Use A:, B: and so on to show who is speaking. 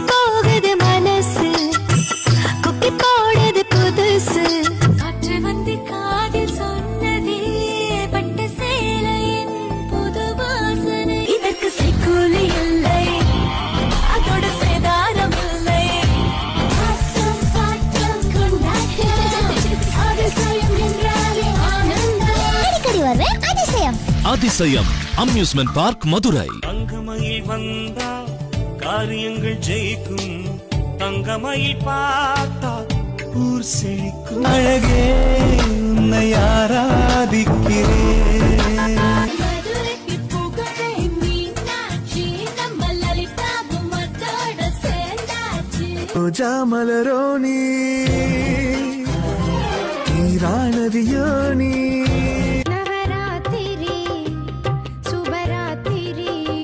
A: போகுது மனசு குக்கி போடுது புதுசு காற்று வந்து காதில் சொன்னதே பட்டு சேலையின் புது வாசனை இதற்கு செய்கூலி இல்லை அதோட சேதாரம் இல்லை
B: அதிசயம் அம்யூஸ்மெண்ட் பார்க் மதுரை.
C: தங்கமயில் வந்தா காரியங்கள் ஜெயிக்கும் தங்கமயில் பார்த்தா ஊர் செழிக்கும் அழகே உன்னை ஆராதிக்கிறேன் ரோஜா மலரோ நீ